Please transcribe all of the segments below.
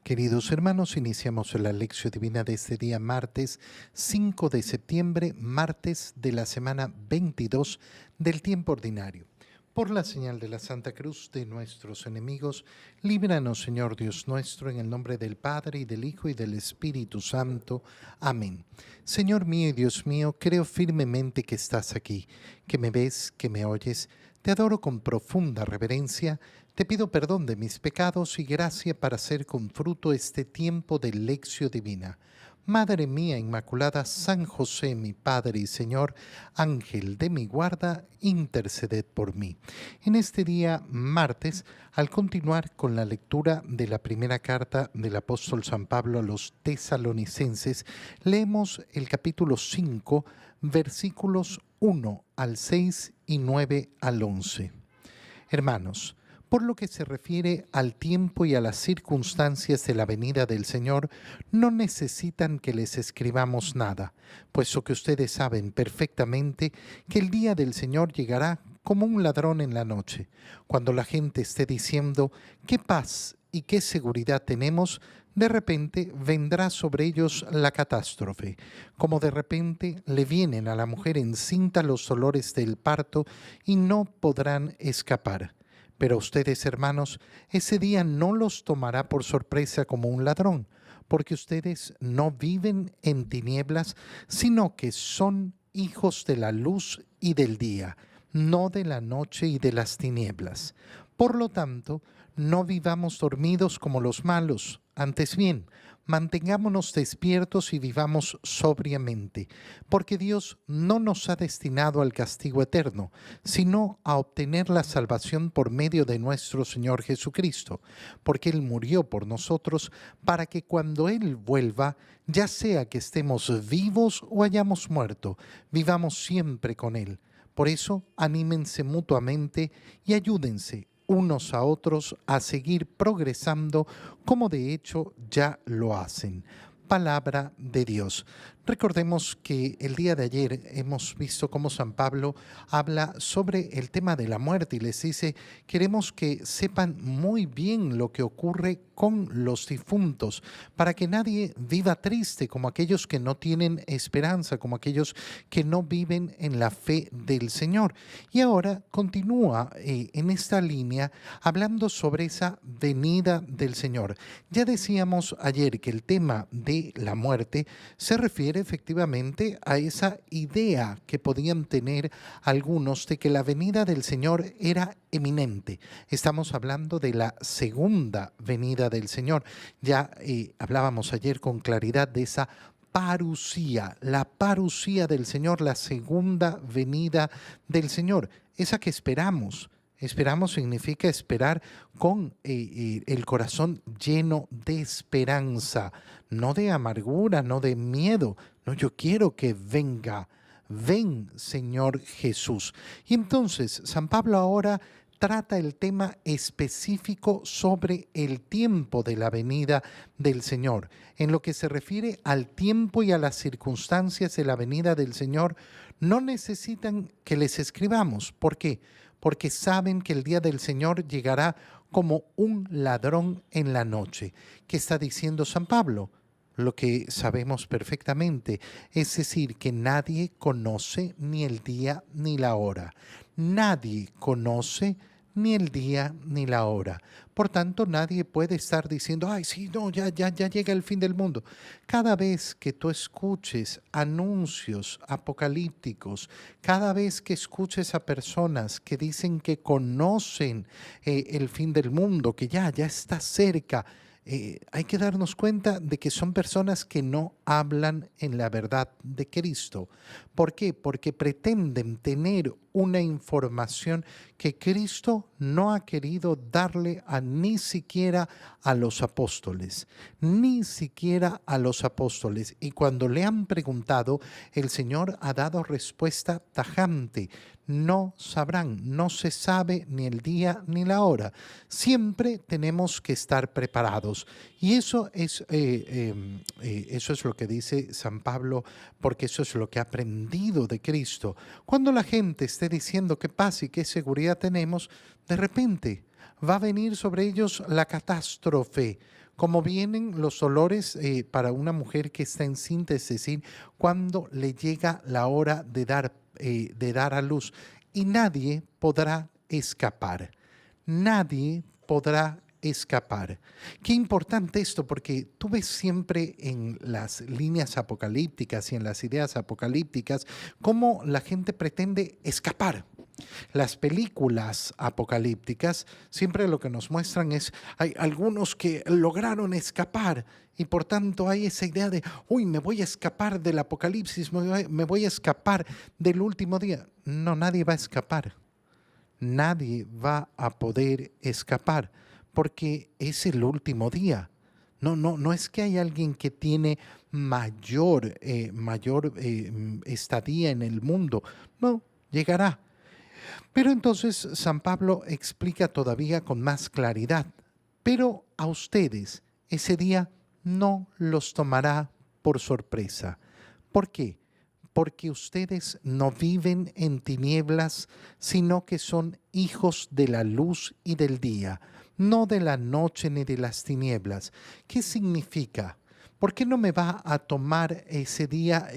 Queridos hermanos, iniciamos la lección divina de este día martes 5 de septiembre, martes de la semana 22 del tiempo ordinario. Por la señal de la Santa Cruz de nuestros enemigos, líbranos, Señor Dios nuestro, en el nombre del Padre, y del Hijo, y del Espíritu Santo. Amén. Señor mío y Dios mío, creo firmemente que estás aquí, que me ves, que me oyes. Te adoro con profunda reverencia. Te pido perdón de mis pecados y gracia para hacer con fruto este tiempo de lección divina. Madre mía Inmaculada, San José, mi Padre y Señor, Ángel de mi guarda, interceded por mí. En este día, martes, al continuar con la lectura de la primera carta del apóstol San Pablo a los tesalonicenses, leemos el capítulo 5, versículos 1 al 6 y 9 al 11. Hermanos, por lo que se refiere al tiempo y a las circunstancias de la venida del Señor, no necesitan que les escribamos nada, puesto que ustedes saben perfectamente que el día del Señor llegará como un ladrón en la noche, cuando la gente esté diciendo qué paz y qué seguridad tenemos. De repente vendrá sobre ellos la catástrofe, como de repente le vienen a la mujer encinta los dolores del parto y no podrán escapar. Pero ustedes, hermanos, ese día no los tomará por sorpresa como un ladrón, porque ustedes no viven en tinieblas, sino que son hijos de la luz y del día, no de la noche y de las tinieblas. Por lo tanto, no vivamos dormidos como los malos, antes bien, mantengámonos despiertos y vivamos sobriamente, porque Dios no nos ha destinado al castigo eterno, sino a obtener la salvación por medio de nuestro Señor Jesucristo, porque Él murió por nosotros para que cuando Él vuelva, ya sea que estemos vivos o hayamos muerto, vivamos siempre con Él. Por eso, anímense mutuamente y ayúdense unos a otros a seguir progresando, como de hecho ya lo hacen. Palabra de Dios. Recordemos que el día de ayer hemos visto cómo San Pablo habla sobre el tema de la muerte y les dice: queremos que sepan muy bien lo que ocurre con los difuntos, para que nadie viva triste como aquellos que no tienen esperanza, como aquellos que no viven en la fe del Señor. Y ahora continúa en esta línea hablando sobre esa venida del Señor. Ya decíamos ayer que el tema de la muerte se refiere efectivamente a esa idea que podían tener algunos de que la venida del Señor era eminente. Estamos hablando de la segunda venida del Señor. Ya hablábamos ayer con claridad de esa parusía, la parusía del Señor, la segunda venida del Señor, esa que esperamos. Esperamos significa esperar con el corazón lleno de esperanza, no de amargura, no de miedo. No, yo quiero que venga. Ven, Señor Jesús. Y entonces, San Pablo ahora trata el tema específico sobre el tiempo de la venida del Señor. En lo que se refiere al tiempo y a las circunstancias de la venida del Señor, no necesitan que les escribamos. ¿Por qué? Porque saben que el día del Señor llegará como un ladrón en la noche. ¿Qué está diciendo San Pablo? Lo que sabemos perfectamente, es decir, que nadie conoce ni el día ni la hora. Nadie conoce ni el día ni la hora. Por tanto, nadie puede estar diciendo: ay, sí, no, ya llega el fin del mundo. Cada vez que tú escuches anuncios apocalípticos, cada vez que escuches a personas que dicen que conocen el fin del mundo, que ya está cerca, hay que darnos cuenta de que son personas que no hablan en la verdad de Cristo. ¿Por qué? Porque pretenden tener una información que Cristo no ha querido darle a ni siquiera a los apóstoles, ni siquiera a los apóstoles. Y cuando le han preguntado, el Señor ha dado respuesta tajante: no sabrán, no se sabe ni el día ni la hora. Siempre tenemos que estar preparados. Y eso es lo que dice San Pablo, porque eso es lo que ha aprendido de Cristo. Cuando la gente esté diciendo qué paz y qué seguridad tenemos, de repente va a venir sobre ellos la catástrofe, como vienen los dolores para una mujer que está encinta, es decir, cuando le llega la hora de dar a luz. Y nadie podrá escapar. Nadie podrá escapar. Qué importante esto, porque tú ves siempre en las líneas apocalípticas y en las ideas apocalípticas cómo la gente pretende escapar. Las películas apocalípticas siempre lo que nos muestran es, hay algunos que lograron escapar y por tanto hay esa idea de, uy, me voy a escapar del apocalipsis, me voy a escapar del último día. No, nadie va a escapar. Nadie va a poder escapar porque es el último día. No es que hay alguien que tiene mayor estadía en el mundo. No, llegará. Pero entonces San Pablo explica todavía con más claridad. Pero a ustedes ese día no los tomará por sorpresa. ¿Por qué? Porque ustedes no viven en tinieblas, sino que son hijos de la luz y del día, no de la noche ni de las tinieblas. ¿Qué significa? ¿Por qué no me va a tomar ese día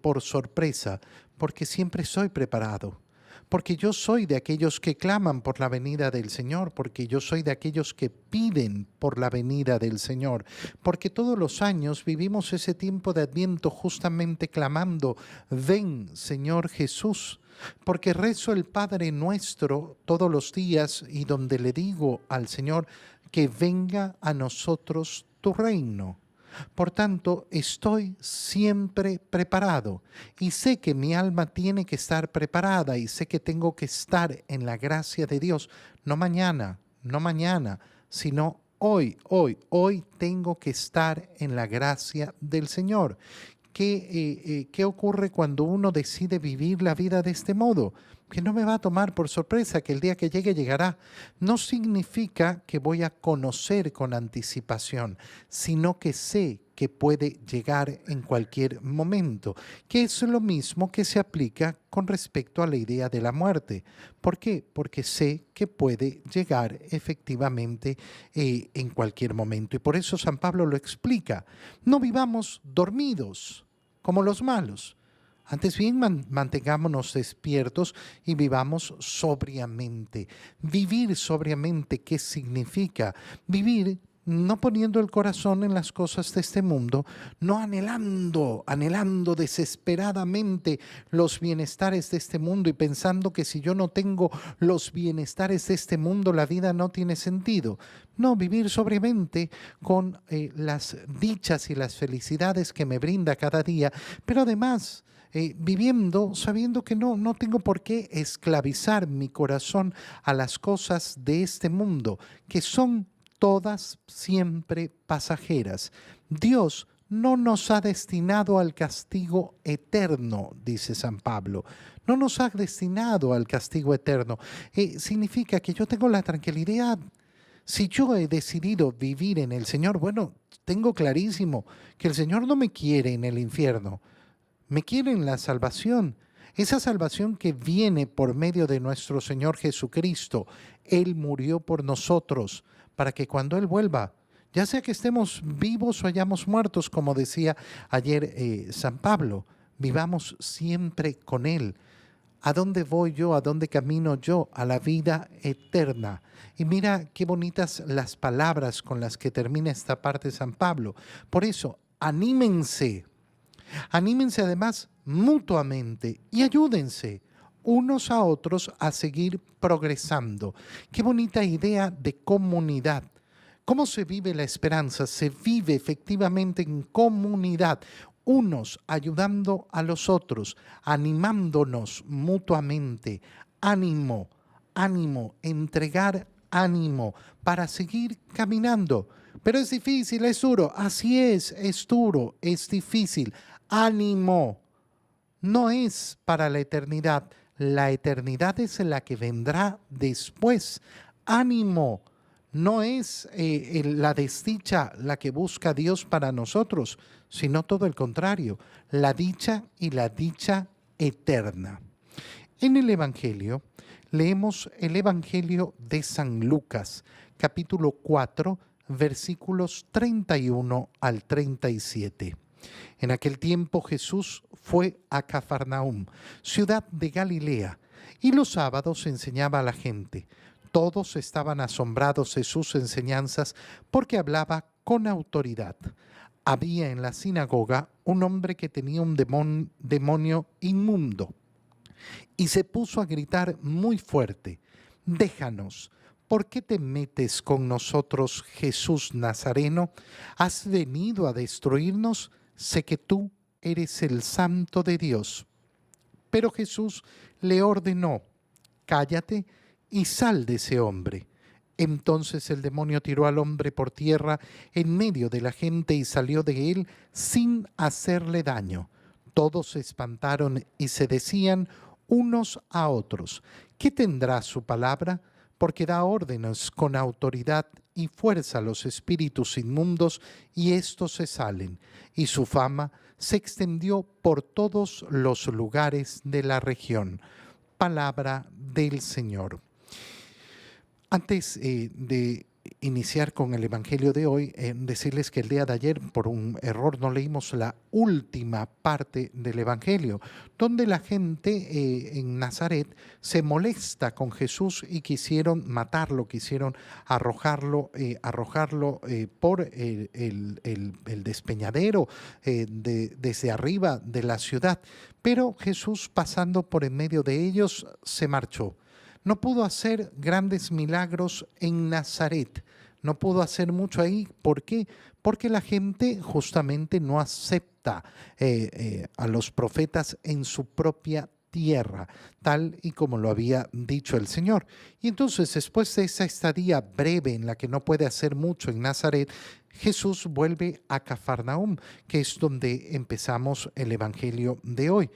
por sorpresa? Porque siempre soy preparado. Porque yo soy de aquellos que claman por la venida del Señor, porque yo soy de aquellos que piden por la venida del Señor, porque todos los años vivimos ese tiempo de Adviento justamente clamando, ven Señor Jesús, porque rezo el Padre Nuestro todos los días y donde le digo al Señor que venga a nosotros tu reino. Por tanto, estoy siempre preparado y sé que mi alma tiene que estar preparada y sé que tengo que estar en la gracia de Dios, no mañana, sino hoy tengo que estar en la gracia del Señor. ¿Qué ocurre cuando uno decide vivir la vida de este modo? Que no me va a tomar por sorpresa, que el día que llegue llegará. No significa que voy a conocer con anticipación, sino que sé que puede llegar en cualquier momento, que es lo mismo que se aplica con respecto a la idea de la muerte. ¿Por qué? Porque sé que puede llegar efectivamente en cualquier momento. Y por eso San Pablo lo explica. No vivamos dormidos como los malos. Antes bien, mantengámonos despiertos y vivamos sobriamente. Vivir sobriamente, ¿qué significa? Vivir no poniendo el corazón en las cosas de este mundo, no anhelando desesperadamente los bienestares de este mundo y pensando que si yo no tengo los bienestares de este mundo, la vida no tiene sentido. No, vivir sobriamente con las dichas y las felicidades que me brinda cada día, pero además viviendo sabiendo que no tengo por qué esclavizar mi corazón a las cosas de este mundo, que son todas siempre pasajeras. Dios no nos ha destinado al castigo eterno, dice San Pablo. No nos ha destinado al castigo eterno. Significa que yo tengo la tranquilidad. Si yo he decidido vivir en el Señor, bueno, tengo clarísimo que el Señor no me quiere en el infierno, me quiere en la salvación. Esa salvación que viene por medio de nuestro Señor Jesucristo. Él murió por nosotros para que cuando Él vuelva, ya sea que estemos vivos o hayamos muertos, como decía ayer San Pablo, vivamos siempre con Él. ¿A dónde voy yo? ¿A dónde camino yo? A la vida eterna. Y mira qué bonitas las palabras con las que termina esta parte de San Pablo. Por eso, anímense. Anímense además mutuamente y ayúdense unos a otros a seguir progresando. Qué bonita idea de comunidad. ¿Cómo se vive la esperanza? Se vive efectivamente en comunidad, unos ayudando a los otros, animándonos mutuamente. Ánimo, ánimo, entregar ánimo para seguir caminando. Pero es difícil, es duro. Así es duro, es difícil. Ánimo. No es para la eternidad. La eternidad es la que vendrá después. Ánimo. No es la desdicha la que busca Dios para nosotros, sino todo el contrario, la dicha y la dicha eterna. En el Evangelio, leemos el Evangelio de San Lucas, capítulo 4, versículos 31 al 37. En aquel tiempo Jesús fue a Cafarnaúm, ciudad de Galilea, y los sábados enseñaba a la gente. Todos estaban asombrados de sus enseñanzas porque hablaba con autoridad. Había en la sinagoga un hombre que tenía un demonio inmundo y se puso a gritar muy fuerte: «Déjanos, ¿por qué te metes con nosotros, Jesús Nazareno? ¿Has venido a destruirnos? Sé que tú eres el Santo de Dios». Pero Jesús le ordenó: «Cállate y sal de ese hombre». Entonces el demonio tiró al hombre por tierra en medio de la gente y salió de él sin hacerle daño. Todos se espantaron y se decían unos a otros: «¿Qué tendrá su palabra? Porque da órdenes con autoridad y fuerza a los espíritus inmundos y éstos se salen». Y su fama se extendió por todos los lugares de la región. Palabra del Señor. Antes de iniciar con el Evangelio de hoy, decirles que el día de ayer, por un error, no leímos la última parte del Evangelio, donde la gente en Nazaret se molesta con Jesús y quisieron matarlo, quisieron arrojarlo por el despeñadero desde arriba de la ciudad. Pero Jesús, pasando por en medio de ellos, se marchó. No pudo hacer grandes milagros en Nazaret, no pudo hacer mucho ahí. ¿Por qué? Porque la gente justamente no acepta a los profetas en su propia tierra, tal y como lo había dicho el Señor. Y entonces, después de esa estadía breve en la que no puede hacer mucho en Nazaret, Jesús vuelve a Cafarnaúm, que es donde empezamos el Evangelio de hoy.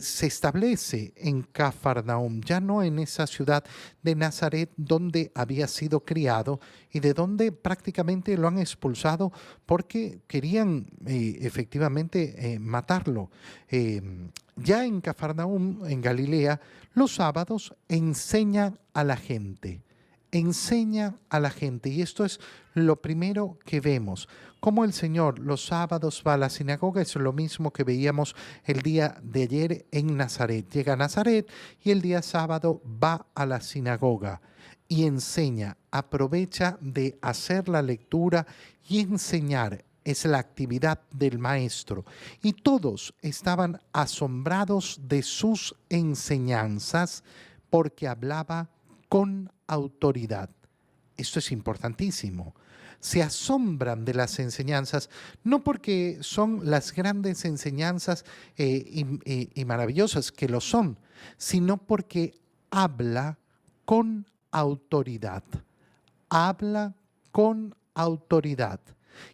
Se establece en Cafarnaúm, ya no en esa ciudad de Nazaret donde había sido criado y de donde prácticamente lo han expulsado porque querían efectivamente matarlo. Ya en Cafarnaúm, en Galilea, los sábados enseña a la gente. Enseña a la gente, y esto es lo primero que vemos. Como el Señor los sábados va a la sinagoga, es lo mismo que veíamos el día de ayer en Nazaret. Llega a Nazaret y el día sábado va a la sinagoga y enseña, aprovecha de hacer la lectura y enseñar. Es la actividad del maestro. Y todos estaban asombrados de sus enseñanzas porque hablaba con autoridad. Esto es importantísimo. Se asombran de las enseñanzas, no porque son las grandes enseñanzas y maravillosas, que lo son, sino porque habla con autoridad. Habla con autoridad.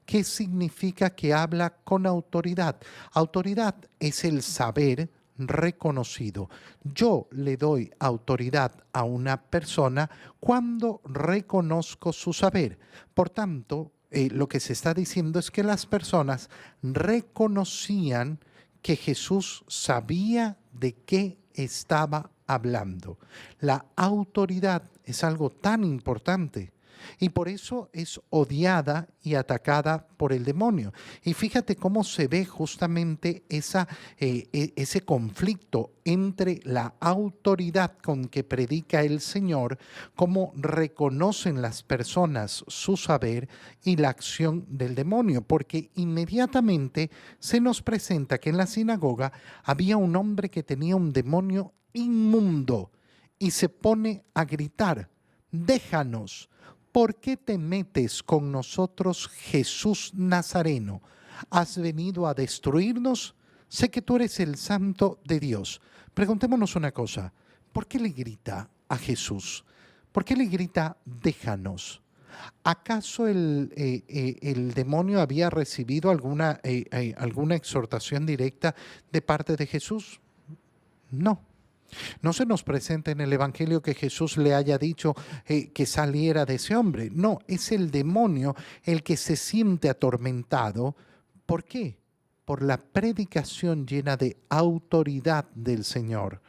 ¿Qué significa que habla con autoridad? Autoridad es el saber reconocido. Yo le doy autoridad a una persona cuando reconozco su saber. Por tanto, lo que se está diciendo es que las personas reconocían que Jesús sabía de qué estaba hablando. La autoridad es algo tan importante. Y por eso es odiada y atacada por el demonio. Y fíjate cómo se ve justamente ese conflicto entre la autoridad con que predica el Señor, cómo reconocen las personas su saber, y la acción del demonio. Porque inmediatamente se nos presenta que en la sinagoga había un hombre que tenía un demonio inmundo y se pone a gritar: «Déjanos. ¿Por qué te metes con nosotros, Jesús Nazareno? ¿Has venido a destruirnos? Sé que tú eres el Santo de Dios». Preguntémonos una cosa: ¿por qué le grita a Jesús? ¿Por qué le grita déjanos? ¿Acaso el demonio había recibido alguna exhortación directa de parte de Jesús? No. No se nos presenta en el Evangelio que Jesús le haya dicho que saliera de ese hombre. No, es el demonio el que se siente atormentado. ¿Por qué? Por la predicación llena de autoridad del Señor.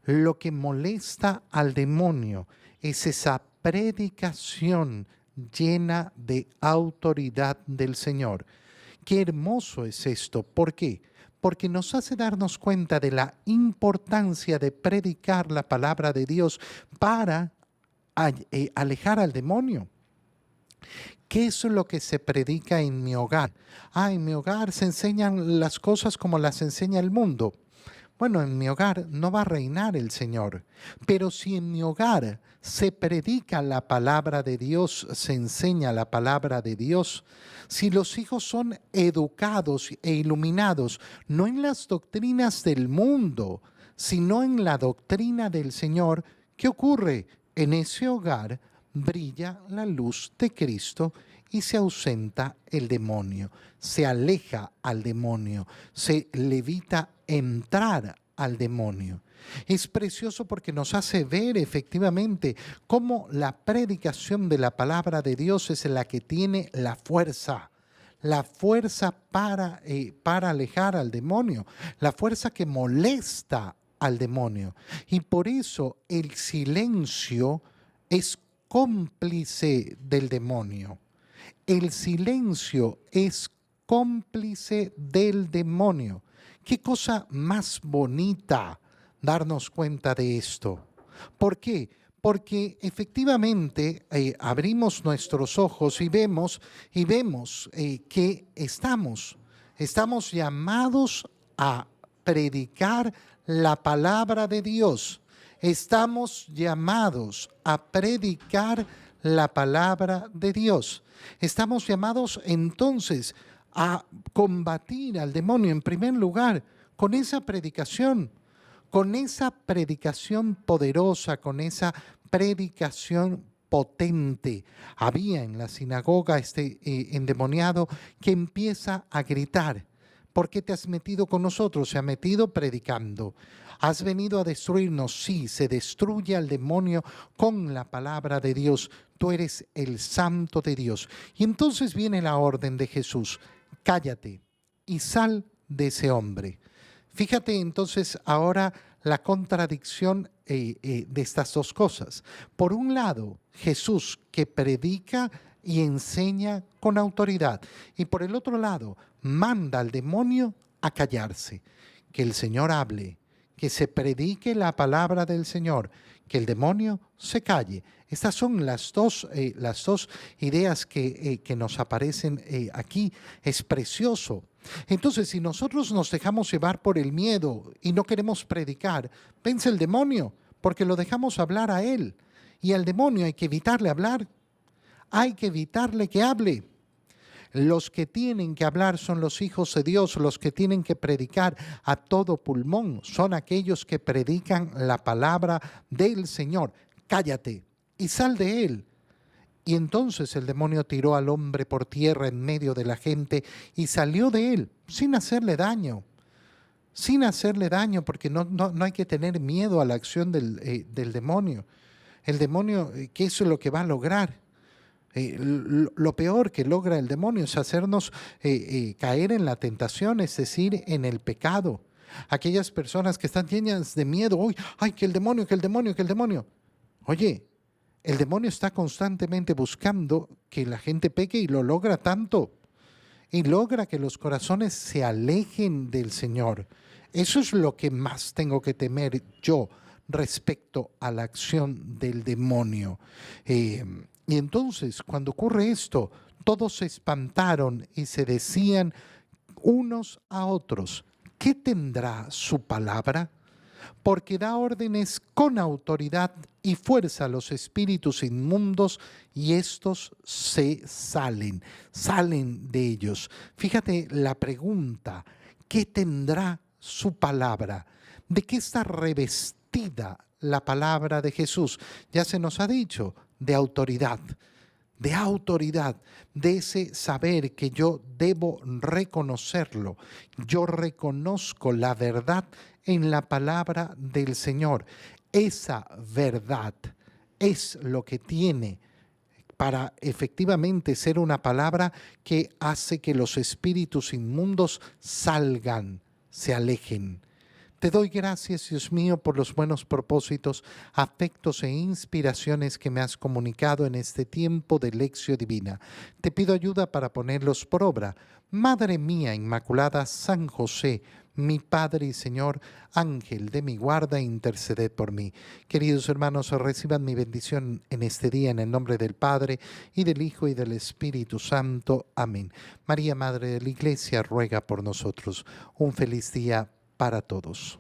Lo que molesta al demonio es esa predicación llena de autoridad del Señor. Qué hermoso es esto. ¿Por qué? Porque nos hace darnos cuenta de la importancia de predicar la palabra de Dios para alejar al demonio. ¿Qué es lo que se predica en mi hogar? En mi hogar se enseñan las cosas como las enseña el mundo. Bueno, en mi hogar no va a reinar el Señor, pero si en mi hogar se predica la palabra de Dios, se enseña la palabra de Dios, si los hijos son educados e iluminados, no en las doctrinas del mundo, sino en la doctrina del Señor, ¿qué ocurre? En ese hogar brilla la luz de Cristo y se ausenta el demonio, se aleja al demonio, se le evita entrar al demonio. Es precioso porque nos hace ver efectivamente cómo la predicación de la palabra de Dios es la que tiene la fuerza para alejar al demonio, la fuerza que molesta al demonio. Y por eso el silencio es cómplice del demonio. El silencio es cómplice del demonio. Qué cosa más bonita darnos cuenta de esto. ¿Por qué? Porque efectivamente abrimos nuestros ojos y vemos que estamos llamados a predicar la palabra de Dios. Estamos llamados a predicar la palabra de Dios. Estamos llamados entonces a combatir al demonio en primer lugar con esa predicación poderosa, con esa predicación potente. Había en la sinagoga este endemoniado que empieza a gritar: ¿por qué te has metido con nosotros? Se ha metido predicando. ¿Has venido a destruirnos? Sí, se destruye al demonio con la palabra de Dios. Tú eres el Santo de Dios. Y entonces viene la orden de Jesús: cállate y sal de ese hombre. Fíjate entonces ahora la contradicción de estas dos cosas. Por un lado, Jesús que predica y enseña con autoridad. Y por el otro lado, manda al demonio a callarse. Que el Señor hable, que se predique la palabra del Señor, que el demonio se calle. Estas son las dos ideas que nos aparecen aquí. Es precioso. Entonces, si nosotros nos dejamos llevar por el miedo y no queremos predicar, vence el demonio, porque lo dejamos hablar a él. Y al demonio hay que evitarle hablar, hay que evitarle que hable. Los que tienen que hablar son los hijos de Dios, los que tienen que predicar a todo pulmón son aquellos que predican la palabra del Señor. Cállate y sal de él. Y entonces el demonio tiró al hombre por tierra en medio de la gente y salió de él sin hacerle daño. Sin hacerle daño, porque no hay que tener miedo a la acción del demonio. El demonio, ¿qué es lo que va a lograr? Lo peor que logra el demonio es hacernos caer en la tentación, es decir, en el pecado. Aquellas personas que están llenas de miedo: ¡ay, ay, que el demonio, que el demonio, que el demonio! Oye, el demonio está constantemente buscando que la gente peque y lo logra tanto. Y logra que los corazones se alejen del Señor. Eso es lo que más tengo que temer yo respecto a la acción del demonio. Y entonces, cuando ocurre esto, todos se espantaron y se decían unos a otros: ¿qué tendrá su palabra? Porque da órdenes con autoridad y fuerza a los espíritus inmundos y estos salen de ellos. Fíjate la pregunta: ¿qué tendrá su palabra? ¿De qué está revestida la palabra de Jesús? Ya se nos ha dicho, de autoridad, de ese saber que yo debo reconocerlo. Yo reconozco la verdad en la palabra del Señor. Esa verdad es lo que tiene para efectivamente ser una palabra que hace que los espíritus inmundos salgan, se alejen. Te doy gracias, Dios mío, por los buenos propósitos, afectos e inspiraciones que me has comunicado en este tiempo de lección divina. Te pido ayuda para ponerlos por obra. Madre mía Inmaculada, San José, mi Padre y Señor, Ángel de mi guarda, interceded por mí. Queridos hermanos, reciban mi bendición en este día en el nombre del Padre, y del Hijo, y del Espíritu Santo. Amén. María, Madre de la Iglesia, ruega por nosotros. Un feliz día para todos.